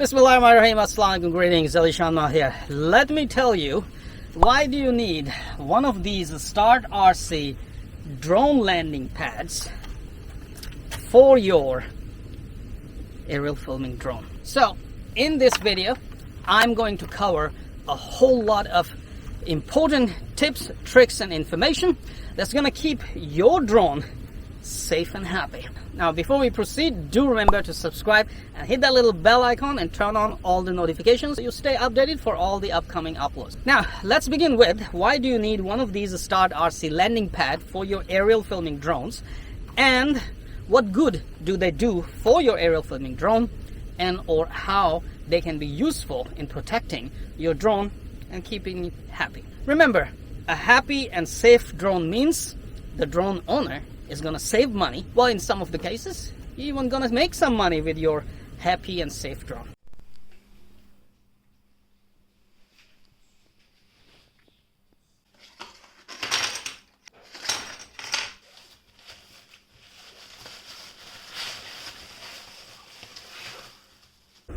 Bismillahirrahmanirrahim. Assalamualaikum. Greetings. AliShanMao here. Let me tell you, why do you need one of these StartRC drone landing pads for your aerial filming drone? So in this video, I'm going to cover a whole lot of important tips, tricks, and information that's going to keep your drone safe and happy. Now, before we proceed, do remember to subscribe and hit that little bell icon and turn on all the notifications so you stay updated for all the upcoming uploads. Now, let's begin with why do you need one of these StartRC landing pad for your aerial filming drones, and what good do they do for your aerial filming drone, and or how they can be useful in protecting your drone and keeping it happy. Remember, a happy and safe drone means the drone owner is going to save money. Well, in some of the cases, you're even going to make some money with your happy and safe drone.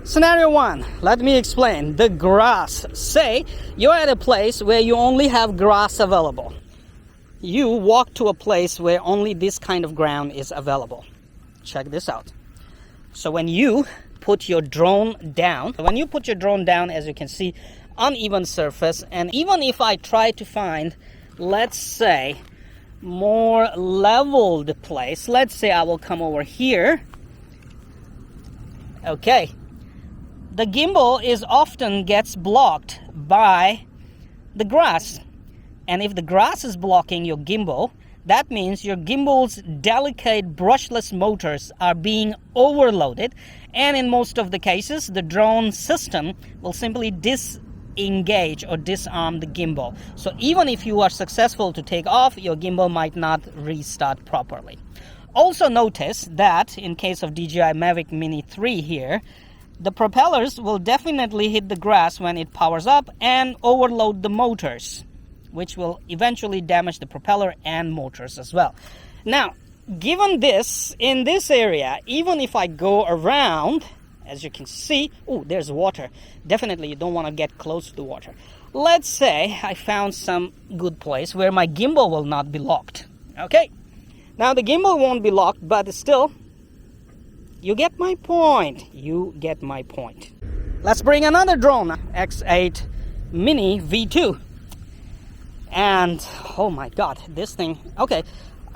Scenario 1, let me explain. The grass. Say you're at a place where you only have grass available. You walk to a place where only this kind of ground is available. Check this out. So when you put your drone down, as you can see, uneven surface, and even if I try to find, let's say, more leveled place, let's say I will come over here. Okay. The gimbal is often gets blocked by the grass. And if the grass is blocking your gimbal, that means your gimbal's delicate brushless motors are being overloaded, and in most of the cases, the drone system will simply disengage or disarm the gimbal. So even if you are successful to take off, your gimbal might not restart properly. Also notice that in case of DJI Mavic Mini 3 here, the propellers will definitely hit the grass when it powers up and overload the motors, which will eventually damage the propeller and motors as well. Now, given this, in this area, even if I go around, as you can see, oh, there's water. Definitely you don't want to get close to the water. Let's say I found some good place where my gimbal will not be locked. Okay, now the gimbal won't be locked, but still, you get my point. You get my point. Let's bring another drone, X8 Mini V2. And oh my god, this thing, okay,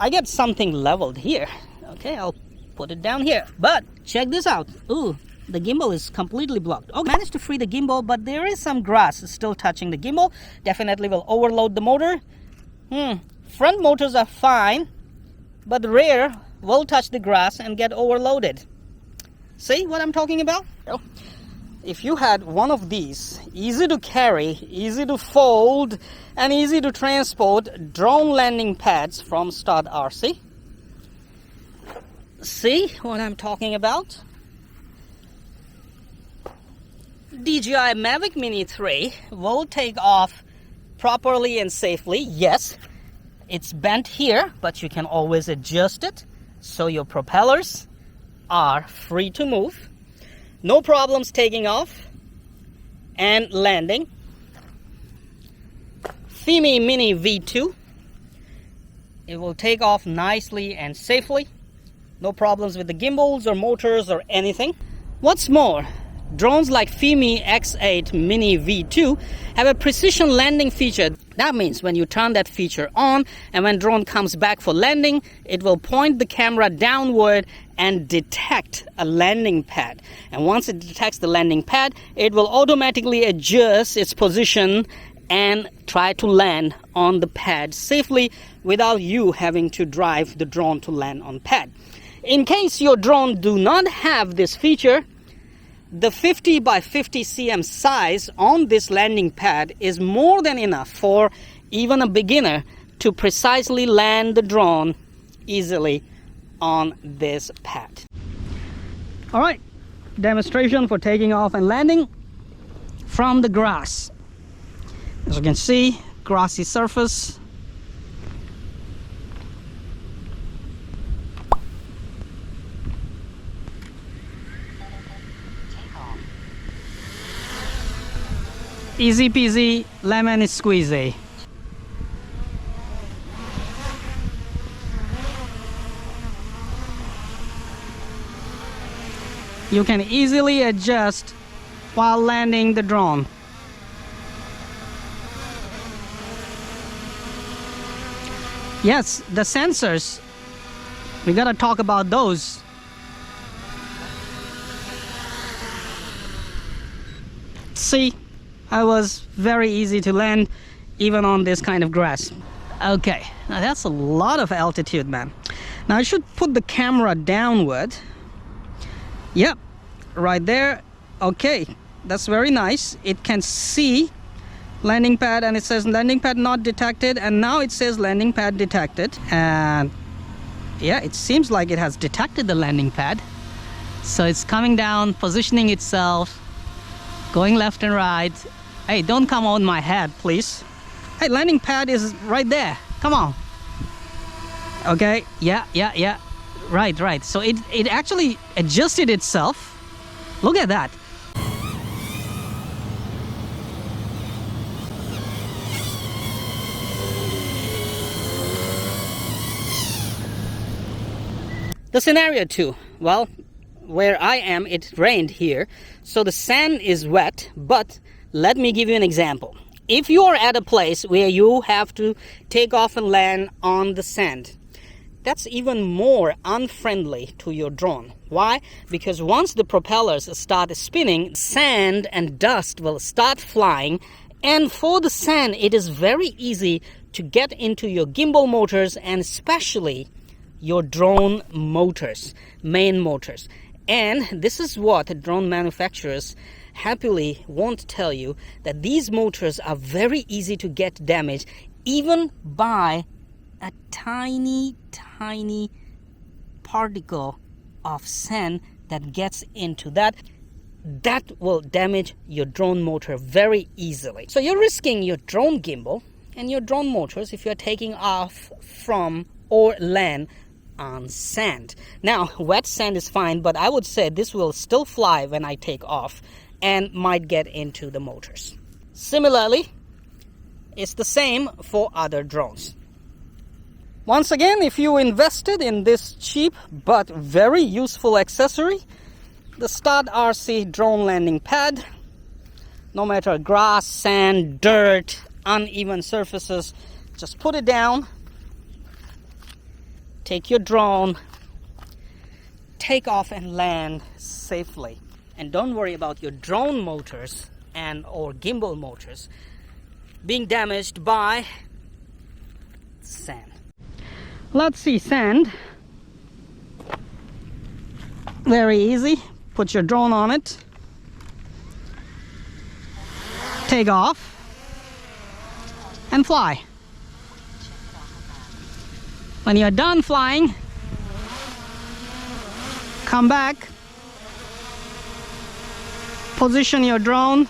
I get something leveled here. Okay, I'll put it down here, but check this out. Ooh, the gimbal is completely blocked. Okay, managed to free the gimbal, but there is some grass still touching the gimbal. Definitely will overload the motor. Front motors are fine, but the rear will touch the grass and get overloaded. See what I'm talking about? If you had one of these easy to carry, easy to fold, and easy to transport drone landing pads from StartRC, see what I'm talking about? DJI Mavic Mini 3 will take off properly and safely. Yes, it's bent here, but you can always adjust it so your propellers are free to move. No problems taking off and landing. FIMI Mini V2. It will take off nicely and safely. No problems with the gimbals or motors or anything. What's more, drones like FIMI X8 Mini V2 have a precision landing feature. That means when you turn that feature on and when drone comes back for landing, it will point the camera downward and detect a landing pad. And once it detects the landing pad, it will automatically adjust its position and try to land on the pad safely without you having to drive the drone to land on pad. In case your drone do not have this feature, the 50 by 50 cm size on this landing pad is more than enough for even a beginner to precisely land the drone easily on this pad. All right, demonstration for taking off and landing from the grass. As you can see, grassy surface. Easy peasy lemon squeezy. You can easily adjust while landing the drone. Yes, the sensors, we gotta talk about those. See, I was very easy to land even on this kind of grass. Okay, now that's a lot of altitude, man. Now I should put the camera downward. Yep, right there. Okay, that's very nice. It can see landing pad and it says landing pad not detected, and now it says landing pad detected. And yeah, it seems like it has detected the landing pad. So it's coming down, positioning itself, going left and right. Hey, don't come on my head, please. Hey, landing pad is right there. Come on. Okay, yeah. Right. So it actually adjusted itself. Look at that. The scenario 2. Well, where I am, it rained here, so the sand is wet. But let me give you an example. If you are at a place where you have to take off and land on the sand, that's even more unfriendly to your drone. Why? Because once the propellers start spinning, sand and dust will start flying, and for the sand it is very easy to get into your gimbal motors, and especially your drone motors, main motors. And this is what drone manufacturers happily won't tell you, that these motors are very easy to get damaged even by a tiny particle of sand that gets into that will damage your drone motor very easily. So you're risking your drone gimbal and your drone motors if you're taking off from or land on sand. Now, wet sand is fine, but I would say this will still fly when I take off and might get into the motors. Similarly, it's the same for other drones. Once again, if you invested in this cheap but very useful accessory, the StartRC drone landing pad, no matter grass, sand, dirt, uneven surfaces, just put it down, take your drone, take off and land safely. And don't worry about your drone motors and or gimbal motors being damaged by sand. Let's see sand. Very easy. Put your drone on it. Take off and fly. When you're done flying, come back, position your drone,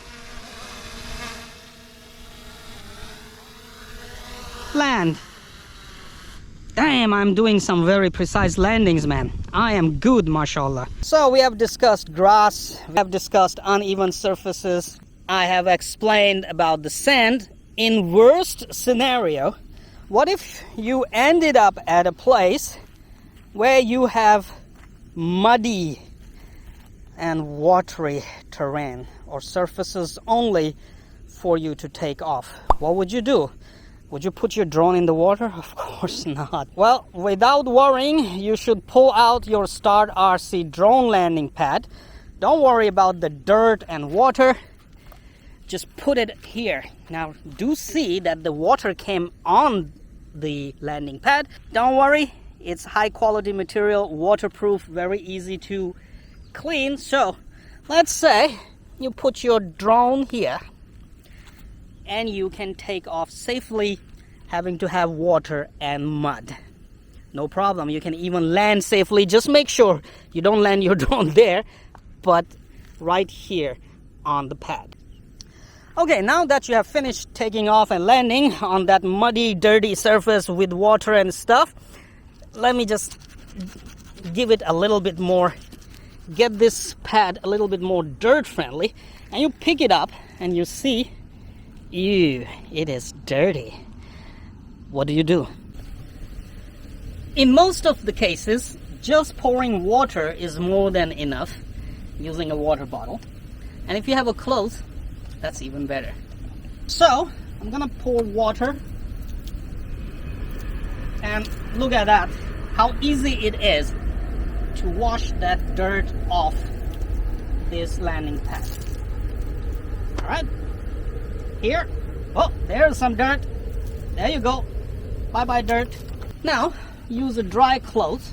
land. Damn, I'm doing some very precise landings, man. I am good, mashallah. So we have discussed grass, we have discussed uneven surfaces, I have explained about the sand. In worst scenario, what if you ended up at a place where you have muddy and watery terrain or surfaces only for you to take off? What would you do? Would you put your drone in the water? Of course not. Well, without worrying, you should pull out your StartRC drone landing pad. Don't worry about the dirt and water. Just put it here. Now, do see that the water came on the landing pad. Don't worry, it's high quality material, waterproof, very easy to clean. So, let's say you put your drone here and you can take off safely, having to have water and mud. No problem, you can even land safely. Just make sure you don't land your drone there, but right here on the pad. Okay, now that you have finished taking off and landing on that muddy, dirty surface with water and stuff, let me just give it a little bit more, get this pad a little bit more dirt friendly, and you pick it up and you see Ew, it is dirty. What do? In most of the cases, just pouring water is more than enough, using a water bottle. And if you have a cloth, that's even better. So, I'm gonna pour water. And look at that, how easy it is to wash that dirt off this landing pad. Alright, here, oh, there's some dirt. There you go. Bye bye dirt. Now, use a dry cloth.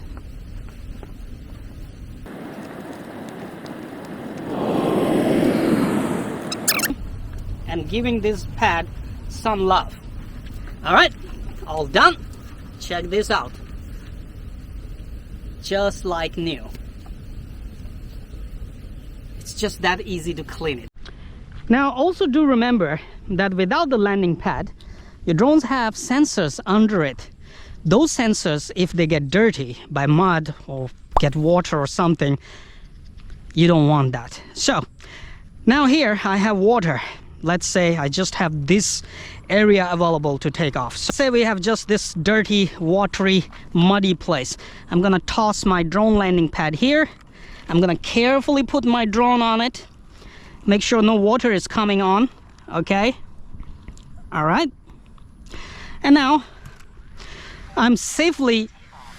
And giving this pad some love. Alright, all done. Check this out. Just like new. It's just that easy to clean it. Now also do remember that without the landing pad, your drones have sensors under it. Those sensors, if they get dirty by mud or get water or something, you don't want that. So now here I have water. Let's say I just have this area available to take off. So say we have just this dirty, watery, muddy place. I'm gonna toss my drone landing pad here. I'm gonna carefully put my drone on it. Make sure no water is coming on, okay? All right. And now I'm safely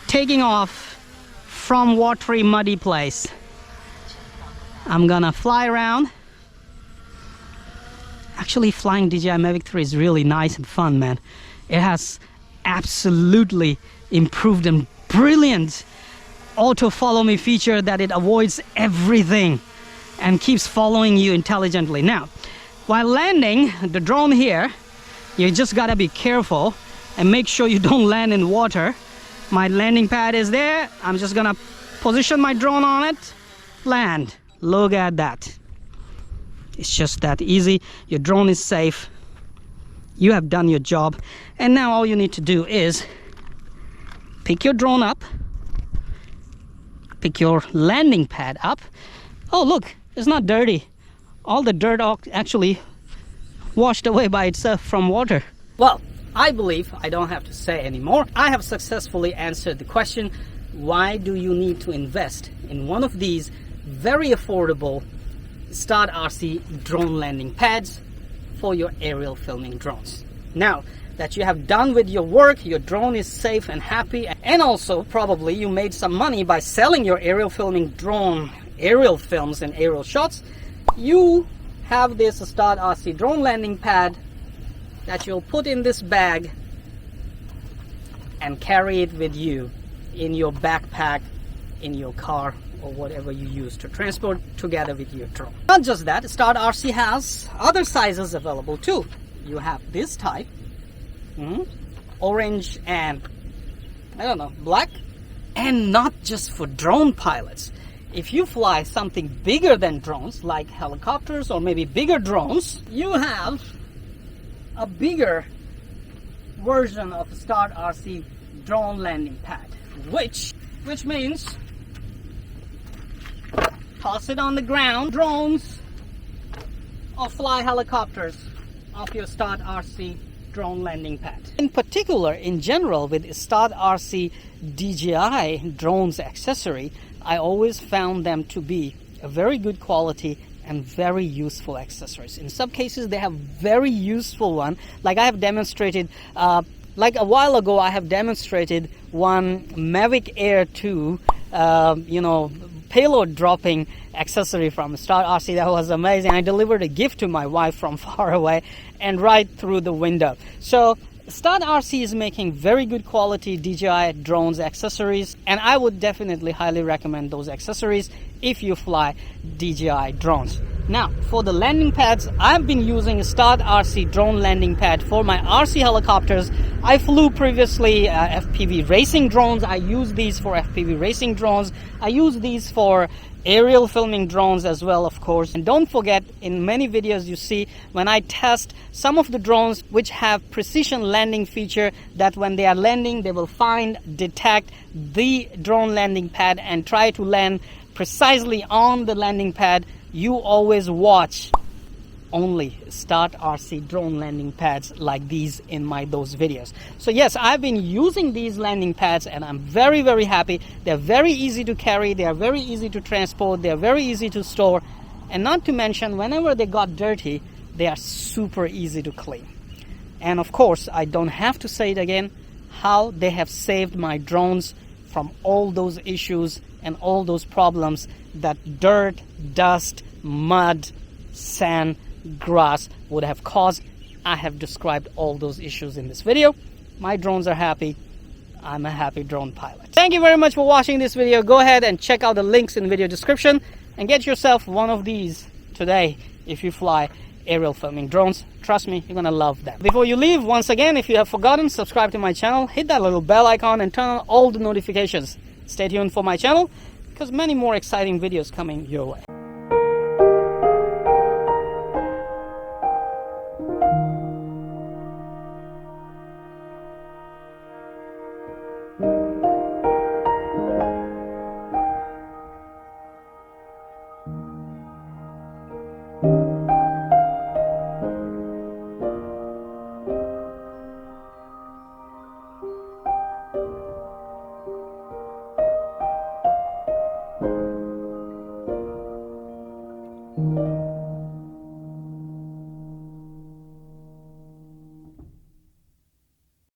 taking off from watery, muddy place. I'm gonna fly around. Actually, flying DJI Mavic 3 is really nice and fun, man. It has absolutely improved and brilliant auto follow me feature that it avoids everything and keeps following you intelligently. Now, while landing the drone here, you just gotta be careful and make sure you don't land in water. My landing pad is there. I'm just gonna position my drone on it, land. Look at that. It's just that easy. Your drone is safe. You have done your job. And now all you need to do is pick your drone up, pick your landing pad up. Oh, look, it's not dirty. All the dirt actually washed away by itself from water. Well, I believe I don't have to say anymore. I have successfully answered the question, why do you need to invest in one of these very affordable StartRC drone landing pads for your aerial filming drones? Now that you have done with your work, your drone is safe and happy, and also probably you made some money by selling your aerial filming drone aerial films and aerial shots, you have this StartRC drone landing pad that you'll put in this bag and carry it with you in your backpack, in your car, or whatever you use to transport together with your drone. Not just that, StartRC has other sizes available too. You have this type, orange and I don't know, black, and not just for drone pilots. If you fly something bigger than drones, like helicopters or maybe bigger drones, you have a bigger version of StartRC drone landing pad, which means toss it on the ground, drones or fly helicopters off your StartRC drone landing pad. In particular, in general, with StartRC DJI drones accessory, I always found them to be a very good quality and very useful accessories. In some cases, they have very useful one. Like I have demonstrated, like a while ago, I have demonstrated one Mavic Air 2, payload dropping accessory from StartRC that was amazing. I delivered a gift to my wife from far away and right through the window. So StartRC is making very good quality DJI drones accessories, and I would definitely highly recommend those accessories if you fly DJI drones. Now, for the landing pads, I've been using a StartRC drone landing pad for my RC helicopters. I flew previously FPV racing drones. I use these for FPV racing drones. I use these for aerial filming drones as well, of course. And don't forget, in many videos you see when I test some of the drones which have precision landing feature, that when they are landing, they will find, detect the drone landing pad and try to land precisely on the landing pad. You always watch only StartRC drone landing pads like these in those videos. So yes, I've been using these landing pads and I'm very, very happy. They're very easy to carry, they are very easy to transport, they're very easy to store, and not to mention, whenever they got dirty, they are super easy to clean. And of course, I don't have to say it again, how they have saved my drones from all those issues and all those problems that dirt, dust, mud, sand, grass would have caused. I have described all those issues in this video. My drones are happy. I'm a happy drone pilot. Thank you very much for watching this video. Go ahead and check out the links in the video description and get yourself one of these today if you fly aerial filming drones. Trust me, you're gonna love them. Before you leave, once again, if you have forgotten, subscribe to my channel, hit that little bell icon and turn on all the notifications. Stay tuned for my channel because many more exciting videos coming your way.